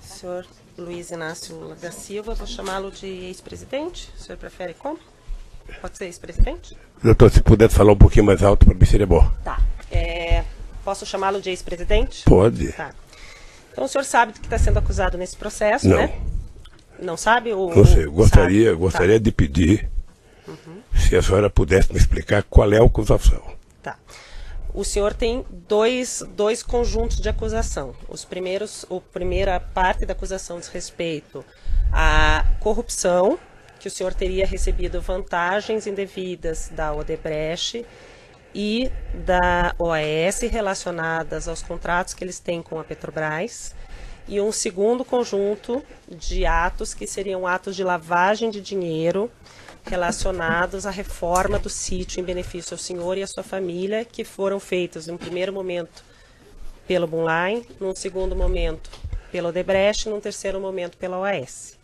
Senhor Luiz Inácio da Silva, vou chamá-lo de ex-presidente. O senhor prefere como? Pode ser ex-presidente? Doutor, se puder falar um pouquinho mais alto, para mim seria bom. Tá. Posso chamá-lo de ex-presidente? Pode. Tá. Então o senhor sabe do que está sendo acusado nesse processo, Não. né? Não sabe? Não sei, gostaria de pedir se a senhora pudesse me explicar qual é a acusação. Tá. O senhor tem dois conjuntos de acusação. A primeira parte da acusação diz respeito à corrupção, que o senhor teria recebido vantagens indevidas da Odebrecht e da OAS relacionadas aos contratos que eles têm com a Petrobras. E um segundo conjunto de atos que seriam atos de lavagem de dinheiro relacionados à reforma do sítio em benefício ao senhor e à sua família, que foram feitos em um primeiro momento pelo Bunline, num segundo momento pela Odebrecht e num terceiro momento pela OAS.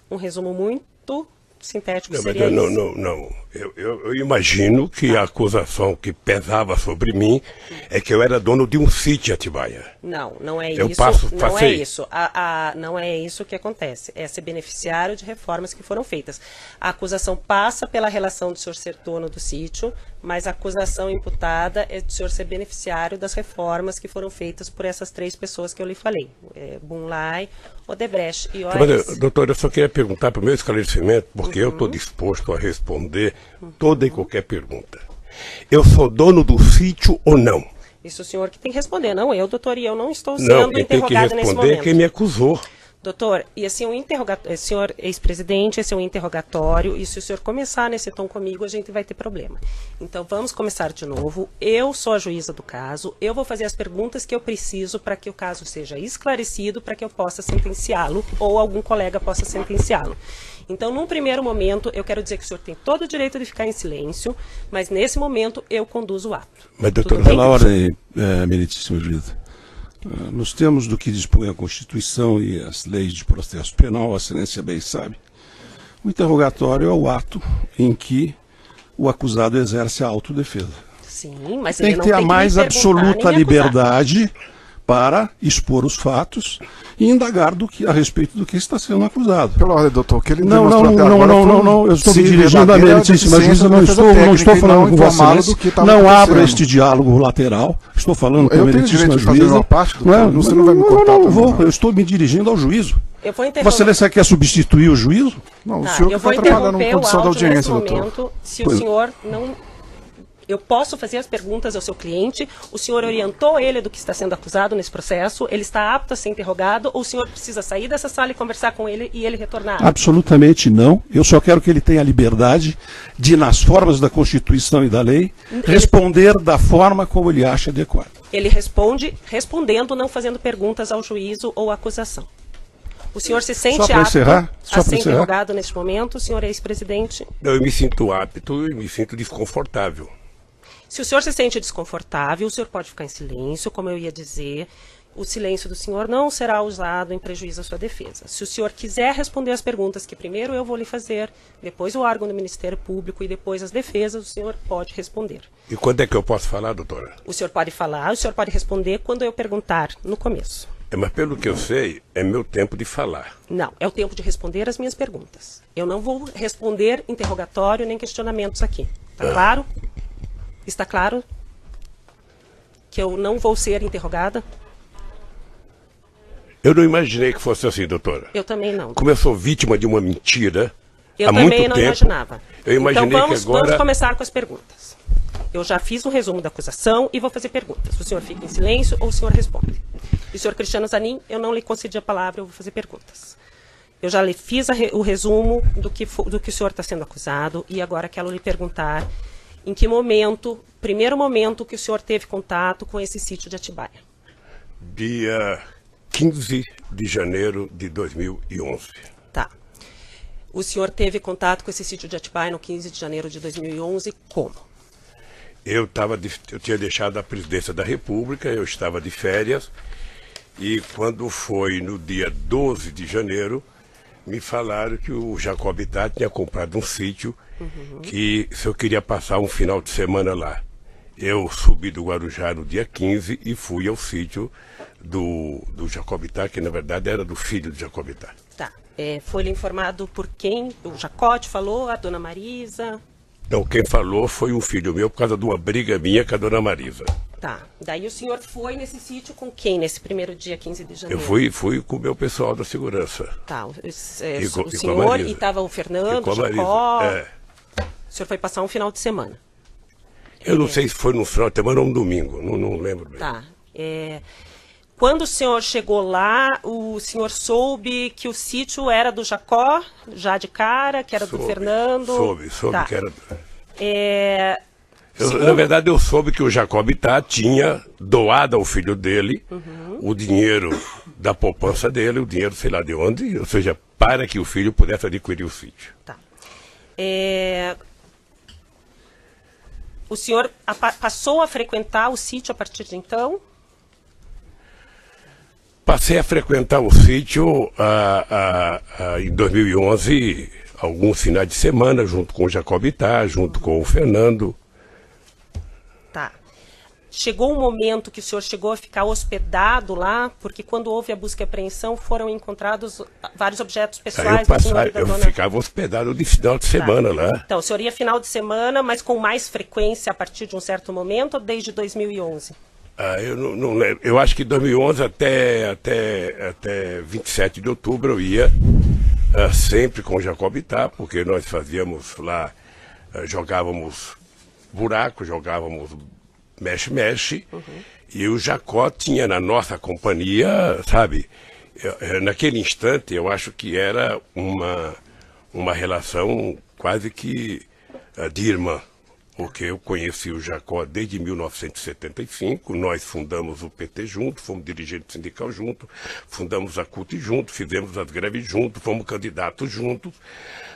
Um resumo muito sintético seria isso. Não. Eu imagino que a acusação que pesava sobre mim é que eu era dono de um sítio em Atibaia. Não é eu isso. Não é isso. Não é isso que acontece. É ser beneficiário de reformas que foram feitas. A acusação passa pela relação do senhor ser dono do sítio, mas a acusação imputada é do senhor ser beneficiário das reformas que foram feitas por essas três pessoas que eu lhe falei. Bunline, Odebrecht e OAS. Mas, doutor, eu só queria perguntar para o meu esclarecimento, porque eu estou disposto a responder toda e qualquer pergunta. Eu sou dono do sítio ou não? Isso o senhor que tem que responder, não eu, doutor, e eu não estou sendo interrogado nesse momento. Não, quem tem que responder é quem me acusou. Doutor, e assim, senhor ex-presidente, esse é um interrogatório, e se o senhor começar nesse tom comigo, a gente vai ter problema. Então, vamos começar de novo. Eu sou a juíza do caso, eu vou fazer as perguntas que eu preciso para que o caso seja esclarecido, para que eu possa sentenciá-lo, ou algum colega possa sentenciá-lo. Então, num primeiro momento, eu quero dizer que o senhor tem todo o direito de ficar em silêncio, mas nesse momento eu conduzo o ato. Mas, doutor, pela ordem, meritíssimo juízo. Nos termos do que dispõe a Constituição e as leis de processo penal, a excelência bem sabe, o interrogatório é o ato em que o acusado exerce a autodefesa. Sim, mas tem que ter a mais absoluta liberdade para expor os fatos e indagar a respeito do que está sendo acusado. Pela ordem, doutor, que ele não, eu estou me dirigindo à meritíssima juíza, não estou falando com Vossa Excelência, não abro este diálogo lateral, estou falando com a meritíssima juíza. Você não vai me cortar? Eu estou me dirigindo ao juízo. Vossa Excelência quer substituir o juízo? Não, o senhor que está trabalhando na condição da audiência, doutor. Se o senhor não... Eu posso fazer as perguntas ao seu cliente, o senhor orientou ele do que está sendo acusado nesse processo, ele está apto a ser interrogado, ou o senhor precisa sair dessa sala e conversar com ele e ele retornar? Absolutamente não. Eu só quero que ele tenha a liberdade de, nas formas da Constituição e da lei, responder da forma como ele acha adequado. Ele responde respondendo, não fazendo perguntas ao juízo ou à acusação. O senhor se sente apto a ser interrogado neste momento, senhor ex-presidente? Eu me sinto apto e me sinto desconfortável. Se o senhor se sente desconfortável, o senhor pode ficar em silêncio, como eu ia dizer. O silêncio do senhor não será usado em prejuízo à sua defesa. Se o senhor quiser responder as perguntas que primeiro eu vou lhe fazer, depois o órgão do Ministério Público e depois as defesas, o senhor pode responder. E quando é que eu posso falar, doutora? O senhor pode falar, o senhor pode responder quando eu perguntar no começo. Mas pelo que eu sei, é meu tempo de falar. Não, é o tempo de responder as minhas perguntas. Eu não vou responder interrogatório nem questionamentos aqui. Tá claro? Está claro que eu não vou ser interrogada? Eu não imaginei que fosse assim, doutora. Eu também não. Como eu sou vítima de uma mentira há muito tempo... Eu também não imaginava. Eu imaginei então que agora... vamos começar com as perguntas. Eu já fiz um resumo da acusação e vou fazer perguntas. O senhor fica em silêncio ou o senhor responde? E o senhor Cristiano Zanin, eu não lhe concedi a palavra, eu vou fazer perguntas. Eu já lhe fiz o resumo do que o senhor está sendo acusado e agora quero lhe perguntar em que momento, primeiro momento que o senhor teve contato com esse sítio de Atibaia? Dia 15 de janeiro de 2011. Tá. O senhor teve contato com esse sítio de Atibaia no 15 de janeiro de 2011, como? Eu tinha deixado a presidência da República, eu estava de férias, e quando foi no dia 12 de janeiro, me falaram que o Jacob Ittat tinha comprado um sítio que se eu queria passar um final de semana lá. eu subi do Guarujá no dia 15 e fui ao sítio do Jacobitá, que na verdade era do filho do Jacobitá. Tá. Foi-lhe informado por quem? O Jacó te falou? A dona Marisa? Não, quem falou foi um filho meu por causa de uma briga minha com a dona Marisa. Tá. Daí o senhor foi nesse sítio com quem nesse primeiro dia 15 de janeiro? Eu fui com o meu pessoal da segurança. Tá. O senhor e estava o Fernando, o Jacó. O senhor foi passar um final de semana. Eu não sei se foi no final de semana ou um domingo, não lembro bem. Tá. Quando o senhor chegou lá, o senhor soube que o sítio era do Jacó, já de cara, que era do Fernando? Soube tá. Que era... Na verdade, eu soube que o Jacobitá tinha doado ao filho dele o dinheiro da poupança dele, o dinheiro sei lá de onde, ou seja, para que o filho pudesse adquirir o sítio. Tá. O senhor passou a frequentar o sítio a partir de então? Passei a frequentar o sítio em 2011, alguns finais de semana, junto com o Jacobitá, junto com o Fernando. Tá. Chegou um momento que o senhor chegou a ficar hospedado lá, porque quando houve a busca e apreensão foram encontrados vários objetos pessoais do senhor e da dona... Eu ficava hospedado de final de semana lá. Então, o senhor ia final de semana, mas com mais frequência a partir de um certo momento ou desde 2011? Eu não lembro. Eu acho que 2011 até 27 de outubro eu ia sempre com o Jacobitá, porque nós fazíamos lá, jogávamos buraco, jogávamos mexe-mexe, e o Jacó tinha na nossa companhia, sabe, naquele instante eu acho que era uma relação quase que de irmã. Porque eu conheci o Jacó desde 1975, nós fundamos o PT junto, fomos dirigentes sindical junto, fundamos a CUT junto, fizemos as greves junto, fomos candidatos juntos,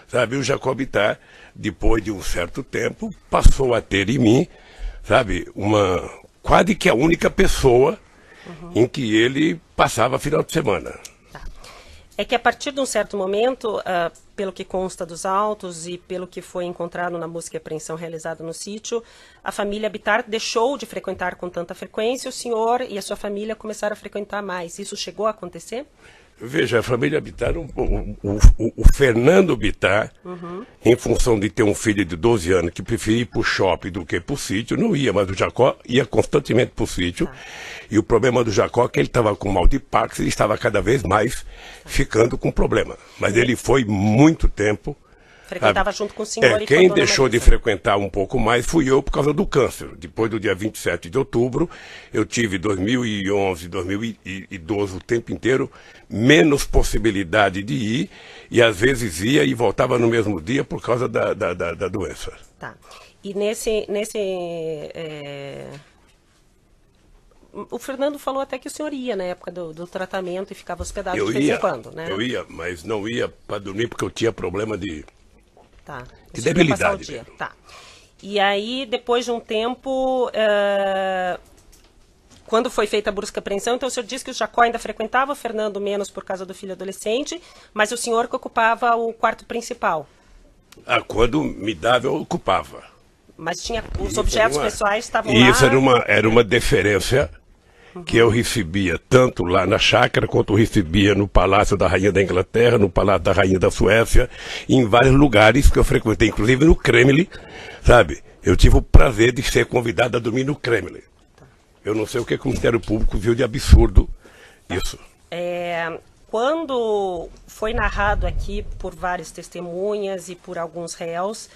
sabe? O Jacobitá, depois de um certo tempo, passou a ter em mim, sabe, quase que a única pessoa em que ele passava final de semana. É que a partir de um certo momento, pelo que consta dos autos e pelo que foi encontrado na busca e apreensão realizada no sítio, a família Bittar deixou de frequentar com tanta frequência, o senhor e a sua família começaram a frequentar mais. Isso chegou a acontecer? Veja, a família Bittar, o Fernando Bittar, em função de ter um filho de 12 anos que preferia ir para o shopping do que para o sítio, não ia, mas o Jacó ia constantemente para o sítio. E o problema do Jacó é que ele estava com mal de Parkinson e estava cada vez mais ficando com problema. Mas ele foi muito tempo. Frequentava junto com o senhor e quem deixou de frequentar um pouco mais fui eu por causa do câncer. Depois do dia 27 de outubro, eu tive 2011, 2012, o tempo inteiro, menos possibilidade de ir, e às vezes ia e voltava no mesmo dia por causa da doença. Tá. E o Fernando falou até que o senhor ia na época do tratamento e ficava hospedado de vez em quando, né? Eu ia, mas não ia para dormir porque eu tinha problema de debilidade. Tá. E aí, depois de um tempo, quando foi feita a busca e apreensão, então o senhor disse que o Jacó ainda frequentava, o Fernando menos por causa do filho adolescente, mas o senhor que ocupava o quarto principal. Quando me dava, eu ocupava. Mas tinha os objetos pessoais estavam lá. E isso era uma deferência que eu recebia tanto lá na chácara, quanto eu recebia no Palácio da Rainha da Inglaterra, no Palácio da Rainha da Suécia, em vários lugares que eu frequentei, inclusive no Kremlin, sabe? Eu tive o prazer de ser convidado a dormir no Kremlin. Eu não sei o que o Ministério Público viu de absurdo isso. Quando foi narrado aqui por várias testemunhas e por alguns réus,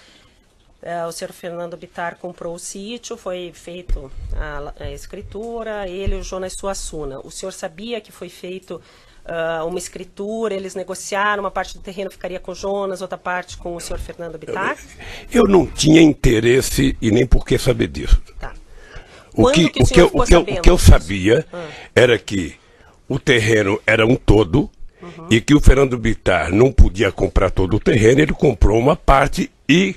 o senhor Fernando Bittar comprou o sítio, foi feito a escritura, ele e o Jonas Suassuna. O senhor sabia que foi feito uma escritura, eles negociaram, uma parte do terreno ficaria com o Jonas, outra parte com o senhor Fernando Bittar? Eu não tinha interesse e nem por que saber disso. Tá. O que eu sabia era que o terreno era um todo e que o Fernando Bittar não podia comprar todo o terreno, ele comprou uma parte e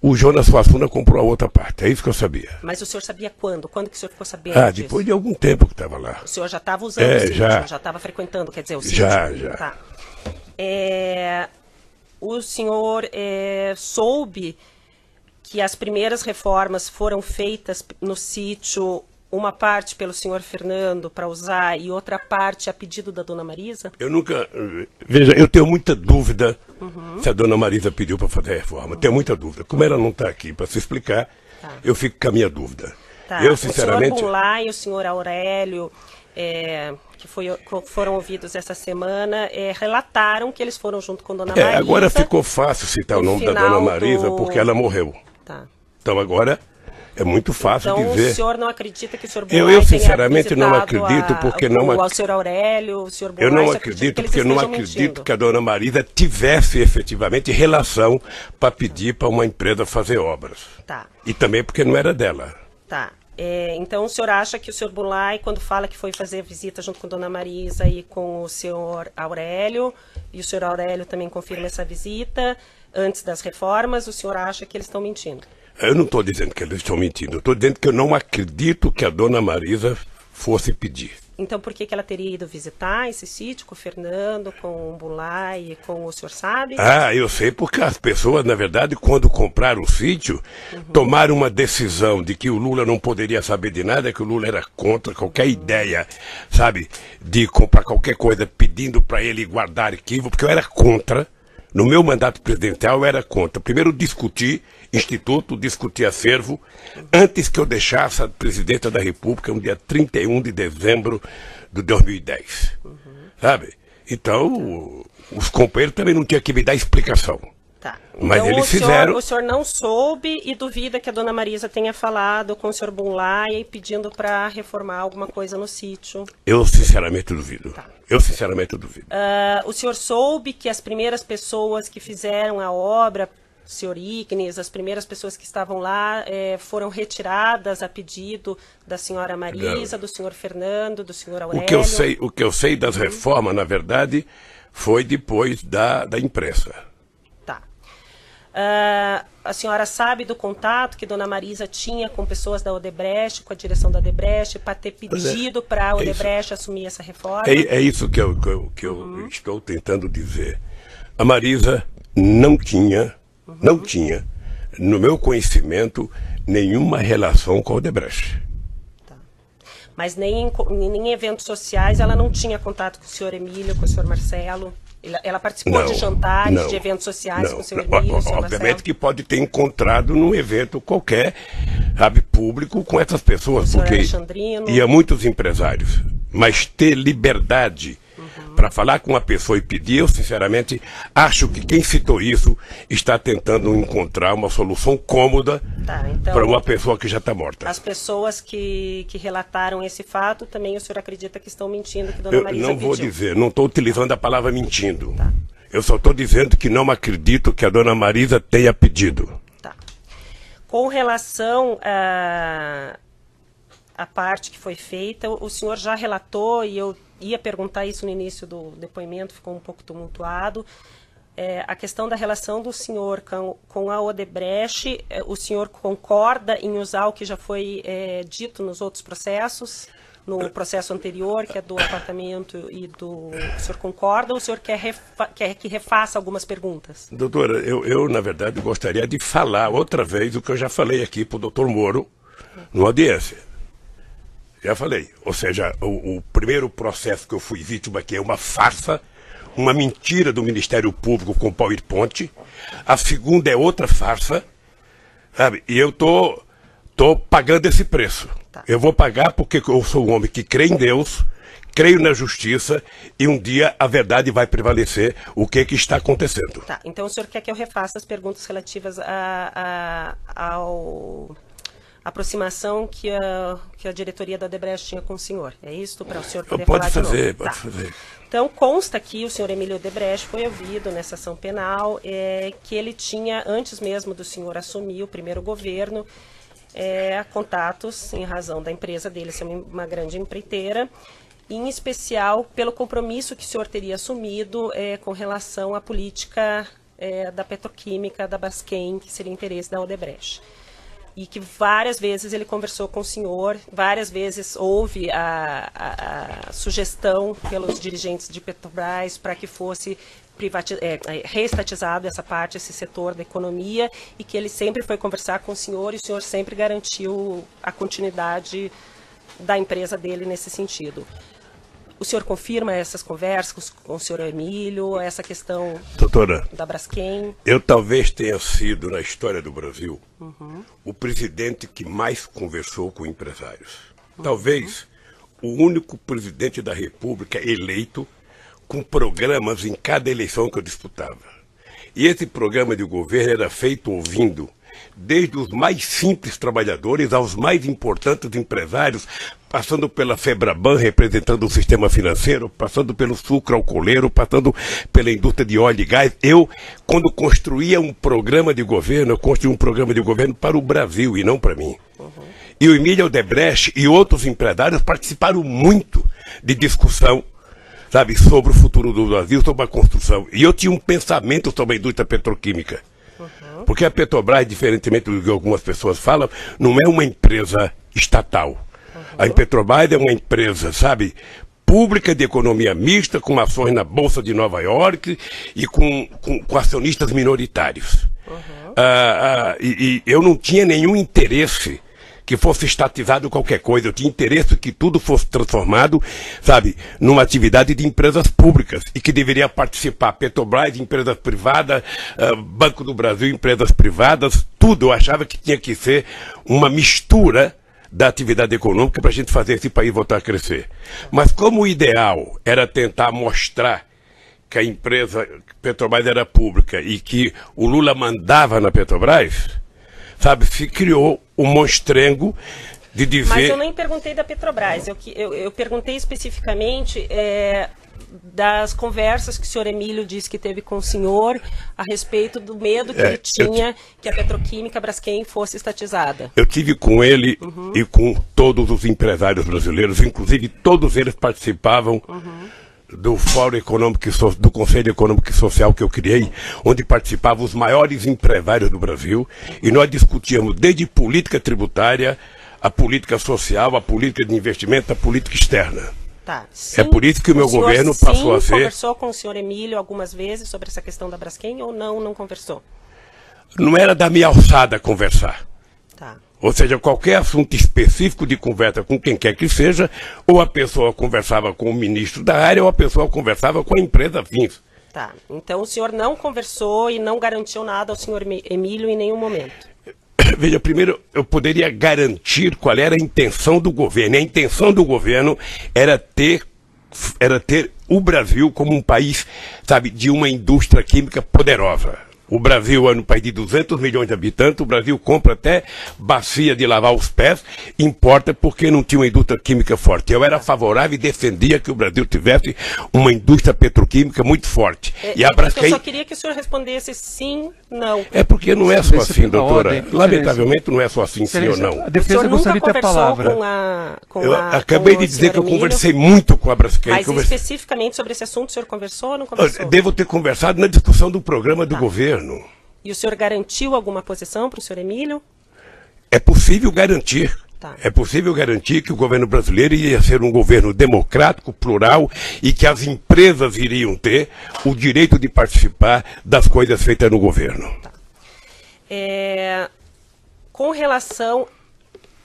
o Jonas Suassuna comprou a outra parte, é isso que eu sabia. Mas o senhor sabia quando? Quando que o senhor ficou sabendo disso? Depois de algum tempo que estava lá. O senhor já estava usando o sítio, já estava frequentando, quer dizer, o sítio? Já. Tá. O senhor soube que as primeiras reformas foram feitas no sítio, uma parte pelo senhor Fernando para usar e outra parte a pedido da dona Marisa? Eu nunca... Veja, eu tenho muita dúvida se a dona Marisa pediu para fazer a reforma. Tenho muita dúvida. Como ela não está aqui para se explicar, eu fico com a minha dúvida. Eu, sinceramente... O senhor Bunlá e o senhor Aurélio, que foram ouvidos essa semana, relataram que eles foram junto com dona Marisa. Agora ficou fácil citar o nome da dona Marisa porque ela morreu. Então agora... É muito fácil então, dizer. O senhor não acredita que o senhor Bunlá eu sinceramente não acredito porque não ao senhor Aurélio, o senhor Bunlá, eu não acredito porque eu não acredito que a dona Marisa tivesse efetivamente relação para pedir para uma empresa fazer obras. E também porque não era dela. Então o senhor acha que o senhor Bunlá, quando fala que foi fazer visita junto com a dona Marisa e com o senhor Aurélio, e o senhor Aurélio também confirma essa visita antes das reformas, o senhor acha que eles estão mentindo? Eu não estou dizendo que eles estão mentindo, eu estou dizendo que eu não acredito que a dona Marisa fosse pedir. Então por que ela teria ido visitar esse sítio com o Fernando, com o Bunlá e com o senhor sabe? Eu sei porque as pessoas, na verdade, quando compraram o sítio, tomaram uma decisão de que o Lula não poderia saber de nada, que o Lula era contra qualquer ideia, sabe, de comprar qualquer coisa pedindo para ele guardar arquivo, porque eu era contra. No meu mandato presidencial eu era contra. Primeiro discuti instituto, discuti acervo, antes que eu deixasse a presidenta da República no dia 31 de dezembro de 2010. Sabe? Então, os companheiros também não tinham que me dar explicação. Mas então, eles fizeram... O senhor não soube e duvida que a dona Marisa tenha falado com o senhor Bunlá e pedindo para reformar alguma coisa no sítio? Eu sinceramente duvido. Eu sinceramente duvido. O senhor soube que as primeiras pessoas que fizeram a obra, o senhor Ignes, as primeiras pessoas que estavam lá foram retiradas a pedido da senhora Marisa, do senhor Fernando, do senhor Aurélio? O que eu sei das reformas, na verdade, foi depois da imprensa. A senhora sabe do contato que dona Marisa tinha com pessoas da Odebrecht, com a direção da Odebrecht, para ter pedido para a Odebrecht assumir essa reforma? É isso que eu estou tentando dizer. A Marisa não tinha, no meu conhecimento, nenhuma relação com a Odebrecht. Mas nem em eventos sociais ela não tinha contato com o senhor Emílio, com o senhor Marcelo? Ela participou de jantares, de eventos sociais com o senhor Emílio, o senhor Obviamente Marcelo? que pode ter encontrado num evento qualquer, sabe, público com essas pessoas, porque ia muitos empresários. Mas ter liberdade para falar com uma pessoa e pedir, eu sinceramente acho que quem citou isso está tentando encontrar uma solução cômoda para uma pessoa que já está morta. As pessoas que relataram esse fato, também o senhor acredita que estão mentindo, que dona Marisa não pediu? vou dizer, não estou utilizando a palavra mentindo. Eu só estou dizendo que não acredito que a dona Marisa tenha pedido. Com relação a parte que foi feita, o senhor já relatou, e eu ia perguntar isso no início do depoimento, ficou um pouco tumultuado, a questão da relação do senhor com a Odebrecht. O senhor concorda em usar o que já foi dito nos outros processos, no processo anterior, que é do apartamento e do... O senhor concorda ou o senhor quer que refaça algumas perguntas? Doutora, eu na verdade gostaria de falar outra vez o que eu já falei aqui para o doutor Moro, numa audiência. Já falei, ou seja, o primeiro processo que eu fui vítima aqui é uma farsa, uma mentira do Ministério Público com PowerPoint. A segunda é outra farsa, sabe? E eu tô pagando esse preço. Eu vou pagar porque eu sou um homem que crê em Deus, creio na justiça e um dia a verdade vai prevalecer. O que está acontecendo? Então o senhor quer que eu refaça as perguntas relativas ao... aproximação que a diretoria da Odebrecht tinha com o senhor. É isso? Para o senhor poder falar de novo? Pode fazer. Então, consta que o senhor Emílio Odebrecht foi ouvido nessa ação penal, que ele tinha, antes mesmo do senhor assumir o primeiro governo, contatos em razão da empresa dele ser uma grande empreiteira, em especial pelo compromisso que o senhor teria assumido com relação à política da petroquímica da Braskem, que seria interesse da Odebrecht. e que várias vezes ele conversou com o senhor, várias vezes houve a sugestão pelos dirigentes de Petrobras para que fosse reestatizado essa parte, esse setor da economia, e que ele sempre foi conversar com o senhor e o senhor sempre garantiu a continuidade da empresa dele nesse sentido. O senhor confirma essas conversas com o senhor Emílio, essa questão, doutora, da Braskem? Eu talvez tenha sido, na história do Brasil, o presidente que mais conversou com empresários. Talvez o único presidente da República eleito com programas em cada eleição que eu disputava. E esse programa de governo era feito ouvindo desde os mais simples trabalhadores aos mais importantes empresários, passando pela Febraban, representando o sistema financeiro, passando pelo sucro alcooleiro, passando pela indústria de óleo e gás. Eu, quando construía um programa de governo, eu construí um programa de governo para o Brasil e não para mim. E o Emílio Odebrecht e outros empresários participaram muito de discussão, sabe, sobre o futuro do Brasil, sobre a construção. E eu tinha um pensamento sobre a indústria petroquímica. Porque a Petrobras, diferentemente do que algumas pessoas falam, não é uma empresa estatal. A Petrobras é uma empresa, sabe, pública de economia mista, com ações na Bolsa de Nova York e com acionistas minoritários. E eu não tinha nenhum interesse que fosse estatizado qualquer coisa. Eu tinha interesse que tudo fosse transformado, sabe, numa atividade de empresas públicas e que deveria participar Petrobras, empresas privadas, Banco do Brasil, empresas privadas, tudo. Eu achava que tinha que ser uma mistura da atividade econômica para a gente fazer esse país voltar a crescer. Mas como o ideal era tentar mostrar que a empresa Petrobras era pública e que o Lula mandava na Petrobras, sabe, se criou um monstrengo de dizer... Mas eu nem perguntei da Petrobras, eu perguntei especificamente das conversas que o senhor Emílio disse que teve com o senhor a respeito do medo que ele tinha que a petroquímica Braskem fosse estatizada. Eu tive com ele e com todos os empresários brasileiros, inclusive todos eles participavam do Fórum Econômico, do Conselho Econômico e Social que eu criei, onde participavam os maiores empresários do Brasil, e nós discutíamos desde política tributária, a política social, a política de investimento, a política externa. Tá. Sim, é por isso que o meu governo passou a ser... conversou com o senhor Emílio algumas vezes sobre essa questão da Braskem ou não conversou? Não era da minha alçada conversar. Tá. Ou seja, qualquer assunto específico de conversa com quem quer que seja, ou a pessoa conversava com o ministro da área, ou a pessoa conversava com a empresa fins. Tá. Então o senhor não conversou e não garantiu nada ao senhor Emílio em nenhum momento? Veja, primeiro eu poderia garantir qual era a intenção do governo. E a intenção do governo era ter o Brasil como um país, sabe, de uma indústria química poderosa. O Brasil é um país de 200 milhões de habitantes, o Brasil compra até bacia de lavar os pés, importa porque não tinha uma indústria química forte. Eu era favorável e defendia que o Brasil tivesse uma indústria petroquímica muito forte. E a Braskem... Eu só queria que o senhor respondesse sim, não. É porque não é só assim, doutora. Lamentavelmente não é só assim, sim ou não. A defesa gostaria de ter a palavra. Eu acabei de dizer que eu conversei muito com a Braskem. Mas especificamente sobre esse assunto, o senhor conversou ou não conversou? Devo ter conversado na discussão do programa do governo. E o senhor garantiu alguma posição para o senhor Emílio? É possível garantir. Tá. É possível garantir que o governo brasileiro ia ser um governo democrático, plural, e que as empresas iriam ter o direito de participar das coisas feitas no governo. Tá. Com relação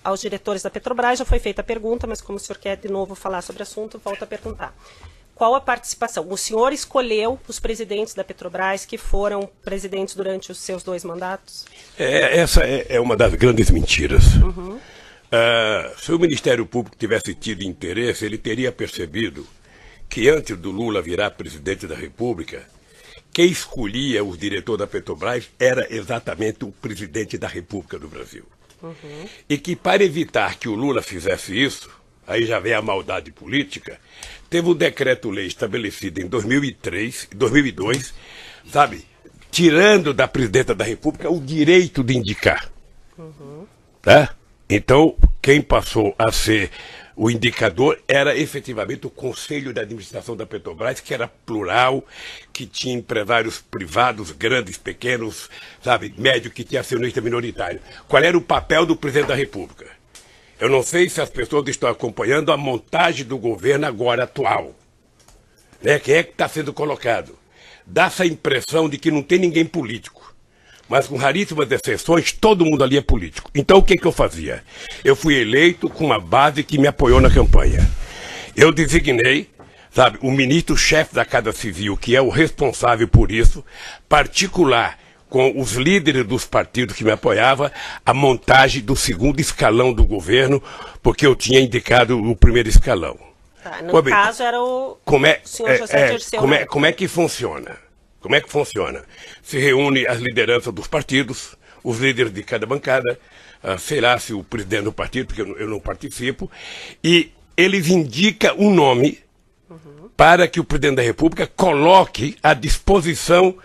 aos diretores da Petrobras, já foi feita a pergunta, mas como o senhor quer de novo falar sobre o assunto, volto a perguntar. Qual a participação? O senhor escolheu os presidentes da Petrobras que foram presidentes durante os seus 2 mandatos? Essa é uma das grandes mentiras. Se o Ministério Público tivesse tido interesse, ele teria percebido que antes do Lula virar presidente da República, quem escolhia os diretores da Petrobras era exatamente o presidente da República do Brasil. E que para evitar que o Lula fizesse isso, aí já vem a maldade política, teve um decreto-lei estabelecido em 2002, sabe, tirando da presidenta da República o direito de indicar. Tá? Então, quem passou a ser O indicador era efetivamente o Conselho de Administração da Petrobras, que era plural, que tinha empresários privados, grandes, pequenos, sabe, médio, que tinha acionista minoritário. Qual era o papel do presidente da República? Eu não sei se as pessoas estão acompanhando a montagem do governo agora atual. Né? Quem é que está sendo colocado? Dá essa impressão de que não tem ninguém político. Mas com raríssimas exceções, todo mundo ali é político. Então o que eu fazia? Eu fui eleito com uma base que me apoiou na campanha. Eu designei, sabe, o ministro-chefe da Casa Civil, que é o responsável por isso, particular com os líderes dos partidos que me apoiavam, a montagem do segundo escalão do governo, porque eu tinha indicado o primeiro escalão. Tá, no caso era o senhor José Dirceu. Como é que funciona? Como é que funciona? Se reúne as lideranças dos partidos, os líderes de cada bancada, sei lá se o presidente do partido, porque eu não participo, e eles indicam um nome para que o presidente da República coloque à disposição,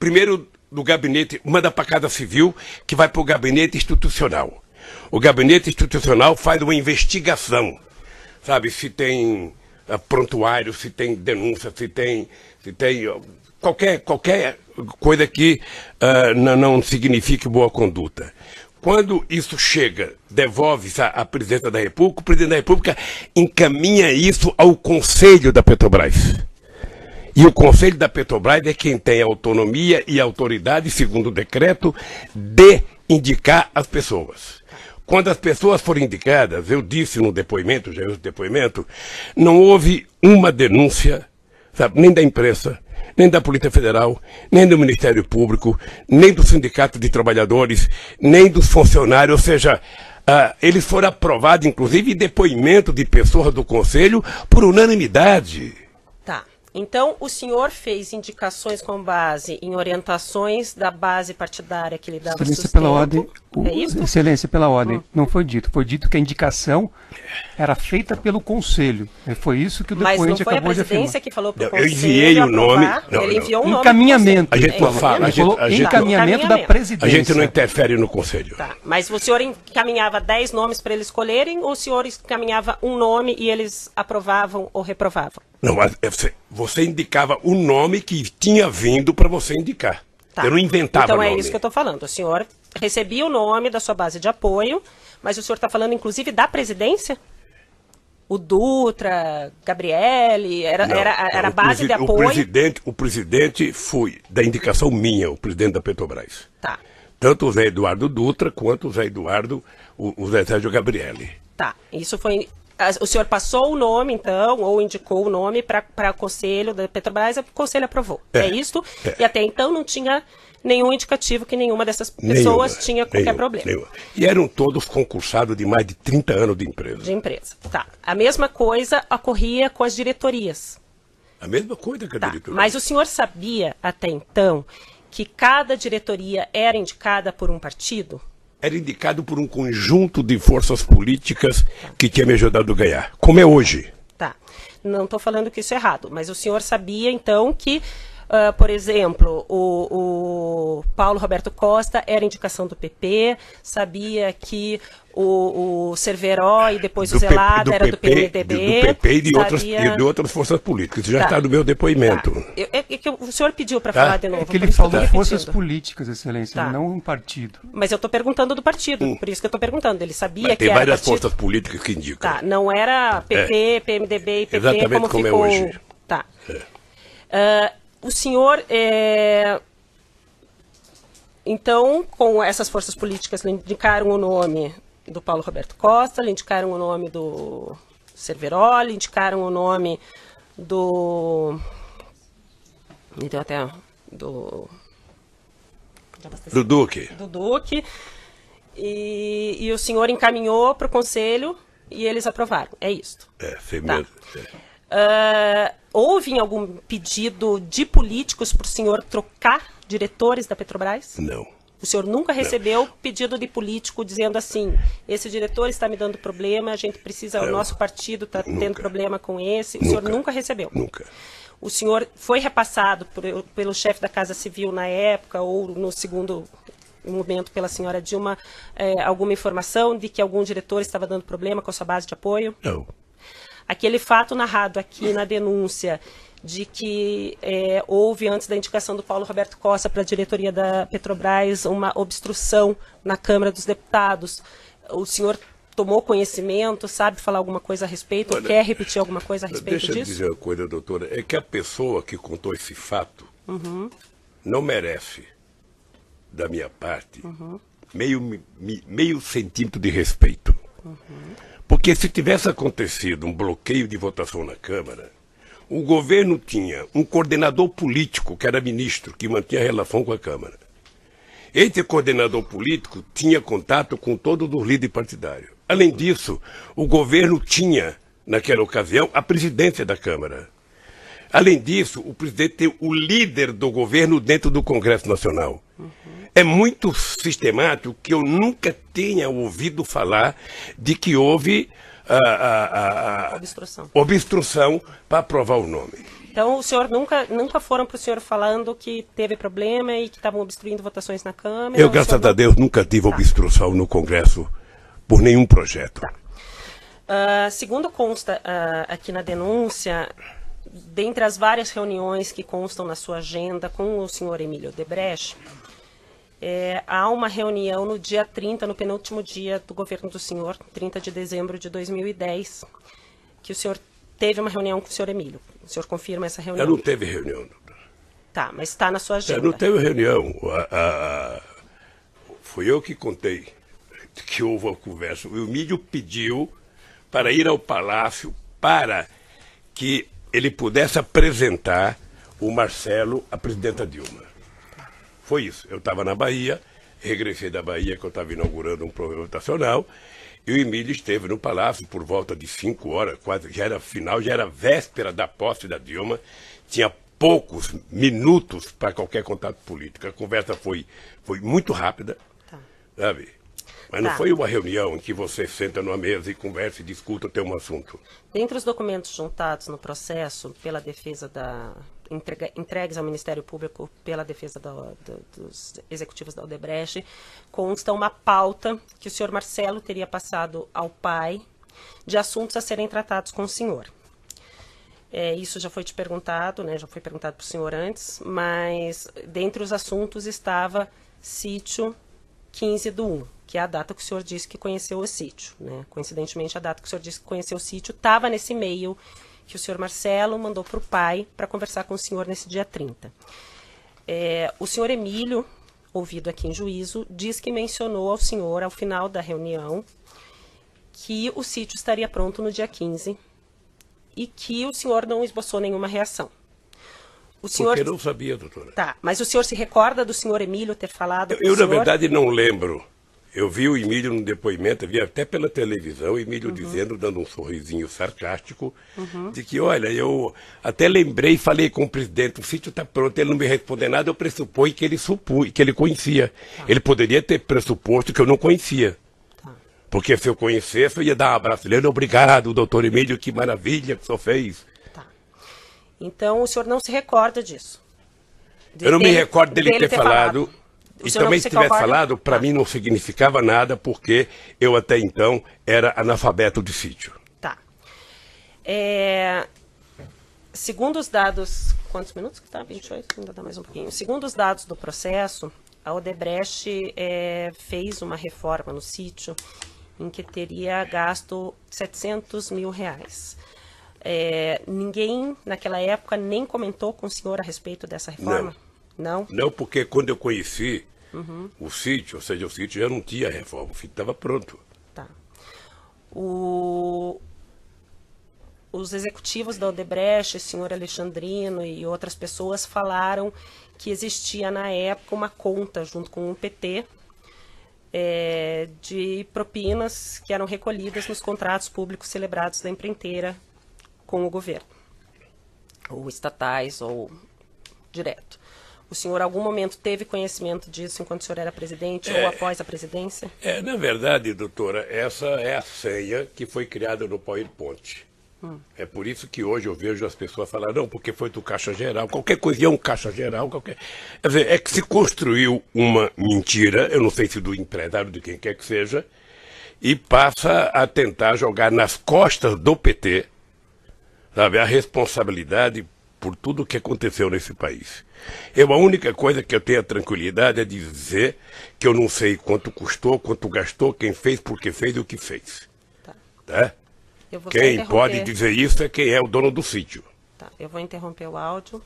primeiro do gabinete, manda para a Casa Civil, que vai para o gabinete institucional. O gabinete institucional faz uma investigação, sabe, se tem prontuário, se tem denúncia, se tem qualquer coisa que não signifique boa conduta. Quando isso chega, devolve-se à presidência da República, o presidente da República encaminha isso ao Conselho da Petrobras. E o Conselho da Petrobras é quem tem a autonomia e a autoridade, segundo o decreto, de indicar as pessoas. Quando as pessoas foram indicadas, eu disse no depoimento, não houve uma denúncia, sabe, nem da imprensa, nem da Polícia Federal, nem do Ministério Público, nem do Sindicato de Trabalhadores, nem dos funcionários, ou seja, eles foram aprovados, inclusive, em depoimento de pessoas do Conselho, por unanimidade. Tá. Então, o senhor fez indicações com base em orientações da base partidária que lhe dava Excelência sustento. pela ordem. É isso? Excelência pela ordem. Não foi dito. Foi dito que a indicação era feita pelo Conselho. Foi isso que o depoente acabou de afirmar. Mas não foi a presidência que falou para o Conselho. Eu enviei o nome. Ele enviou o nome. Encaminhamento. A gente não fala. Encaminhamento da presidência. A gente não interfere no Conselho. Tá. Mas o senhor encaminhava 10 nomes para eles escolherem, ou o senhor encaminhava um nome e eles aprovavam ou reprovavam? Não, mas você indicava o nome que tinha vindo para você indicar. Tá. Eu não inventava então, nome. Então é isso que eu estou falando. O senhor recebia o nome da sua base de apoio, mas o senhor está falando, inclusive, da presidência? O Dutra, Gabriele, era a base de apoio? O presidente foi da indicação minha, o presidente da Petrobras. Tá. Tanto o Zé Eduardo Dutra, quanto o Zé Eduardo, o Zé Sérgio Gabriele. Tá, isso foi... O senhor passou o nome, então, ou indicou o nome para o Conselho da Petrobras, o Conselho aprovou. É isso? É. E até então não tinha nenhum indicativo que nenhuma dessas pessoas tinha qualquer problema. Nenhuma. E eram todos concursados de mais de 30 anos de empresa. De empresa, tá. A mesma coisa ocorria com as diretorias. A mesma coisa que a diretoria. Mas o senhor sabia, até então, que cada diretoria era indicada por um partido? Era indicado por um conjunto de forças políticas que tinha me ajudado a ganhar, como é hoje. Tá. Não estou falando que isso é errado, mas o senhor sabia, então, que, por exemplo, o Paulo Roberto Costa era indicação do PP, sabia que o Cerveró e depois o Zelada era do PMDB. Do PP e de outras forças políticas. Isso já está no meu depoimento. Tá. Que o senhor pediu para falar de novo. É que ele falou forças políticas, Excelência, não um partido. Mas eu estou perguntando do partido, por isso que eu estou perguntando. Ele sabia que era partido. Tem várias forças políticas que indicam. Tá, não era PP, PMDB e PP exatamente como ficou... é hoje. Tá. O senhor... Então, com essas forças políticas, lhe indicaram o nome do Paulo Roberto Costa, lhe indicaram o nome do Cerveró, lhe indicaram o nome do... Me deu até... Do Duque. Do Duque. E o senhor encaminhou para o Conselho e eles aprovaram. É isso. Sei mesmo. Houve algum pedido de políticos para o senhor trocar diretores da Petrobras? Não. O senhor nunca recebeu pedido de político dizendo assim, esse diretor está me dando problema, a gente precisa, o nosso partido está tendo problema com esse. O senhor nunca recebeu? Nunca. O senhor foi repassado pelo chefe da Casa Civil na época, ou no segundo momento pela senhora Dilma, alguma informação de que algum diretor estava dando problema com a sua base de apoio? Não. Aquele fato narrado aqui na denúncia de que houve, antes da indicação do Paulo Roberto Costa para a diretoria da Petrobras, uma obstrução na Câmara dos Deputados, o senhor tomou conhecimento, sabe falar alguma coisa a respeito, ou quer repetir alguma coisa a respeito disso? Deixa eu dizer uma coisa, doutora, é que a pessoa que contou esse fato não merece, da minha parte, meio centímetro de respeito. Porque se tivesse acontecido um bloqueio de votação na Câmara, o governo tinha um coordenador político, que era ministro, que mantinha relação com a Câmara. Esse coordenador político tinha contato com todos os líderes partidários. Além disso, o governo tinha, naquela ocasião, a presidência da Câmara. Além disso, o presidente tem o líder do governo dentro do Congresso Nacional. É muito sistemático que eu nunca tenha ouvido falar de que houve obstrução para aprovar o nome. Então, o senhor nunca foram para o senhor falando que teve problema e que estavam obstruindo votações na Câmara? Eu, graças a Deus, nunca tive obstrução no Congresso por nenhum projeto. Segundo consta aqui na denúncia, dentre as várias reuniões que constam na sua agenda com o senhor Emílio Odebrecht, há uma reunião no dia 30, no penúltimo dia do governo do senhor, 30 de dezembro de 2010, que o senhor teve uma reunião com o senhor Emílio. O senhor confirma essa reunião? Eu não teve reunião. Tá, mas está na sua agenda. Eu não teve reunião. Fui eu que contei que houve uma conversa. O Emílio pediu para ir ao Palácio para que ele pudesse apresentar o Marcelo à presidenta Dilma. Foi isso. Eu estava na Bahia, regressei da Bahia, que eu estava inaugurando um programa votacional, e o Emílio esteve no Palácio por volta de 5 horas, quase, já era final, já era véspera da posse da Dilma, tinha poucos minutos para qualquer contato político. A conversa foi muito rápida, sabe? Mas não foi uma reunião em que você senta numa mesa e conversa e discuta o teu assunto. Dentre os documentos juntados no processo pela defesa entregues ao Ministério Público pela defesa dos executivos da Odebrecht, consta uma pauta que o senhor Marcelo teria passado ao pai de assuntos a serem tratados com o senhor. Isso já foi te perguntado, né? Já foi perguntado para o senhor antes, mas dentre os assuntos estava sítio 15/1, que é a data que o senhor disse que conheceu o sítio, né? Coincidentemente, a data que o senhor disse que conheceu o sítio estava nesse e-mail que o senhor Marcelo mandou para o pai para conversar com o senhor nesse dia 30. O senhor Emílio, ouvido aqui em juízo, diz que mencionou ao senhor, ao final da reunião, que o sítio estaria pronto no dia 15 e que o senhor não esboçou nenhuma reação. O senhor... Porque eu não sabia, doutora. Tá, mas o senhor se recorda do senhor Emílio ter falado com o senhor? Na verdade, não lembro. Eu vi o Emílio no depoimento, vi até pela televisão, o Emílio dizendo, dando um sorrisinho sarcástico, de que, olha, eu até lembrei e falei com o presidente, o sítio está pronto, ele não me respondeu nada, eu pressupõe que ele conhecia. Ele poderia ter pressuposto que eu não conhecia. Porque se eu conhecesse, eu ia dar um abraço nele, obrigado, doutor Emílio, que maravilha que o senhor fez. Então, o senhor não se recorda disso? Eu não me recordo dele ter falado. E também, se tivesse falado, para mim não significava nada, porque eu até então era analfabeto de sítio. Tá. Segundo os dados... Quantos minutos que está? 28? Ainda dá mais um pouquinho. Segundo os dados do processo, a Odebrecht fez uma reforma no sítio em que teria gasto R$700 mil. Ninguém, naquela época, nem comentou com o senhor a respeito dessa reforma? Não? Não, porque quando eu conheci o sítio, ou seja, o sítio já não tinha reforma, o sítio estava pronto. Tá. Os executivos da Odebrecht, o senhor Alexandrino e outras pessoas falaram que existia na época uma conta junto com o PT de propinas que eram recolhidas nos contratos públicos celebrados da empreiteira com o governo, ou estatais, ou direto. O senhor, em algum momento, teve conhecimento disso enquanto o senhor era presidente ou após a presidência? Na verdade, doutora, essa é a senha que foi criada no PowerPoint. É por isso que hoje eu vejo as pessoas falar, não, porque foi do Caixa Geral, qualquer coisa é um Caixa Geral, qualquer... Quer dizer, é que se construiu uma mentira, eu não sei se do empresário, de quem quer que seja, e passa a tentar jogar nas costas do PT, sabe, a responsabilidade por tudo o que aconteceu nesse país. A única coisa que eu tenho a tranquilidade é dizer que eu não sei quanto custou, quanto gastou, quem fez, por que fez e o que fez. Tá? Eu vou Quem pode dizer isso é quem é o dono do sítio. Tá, eu vou interromper o áudio.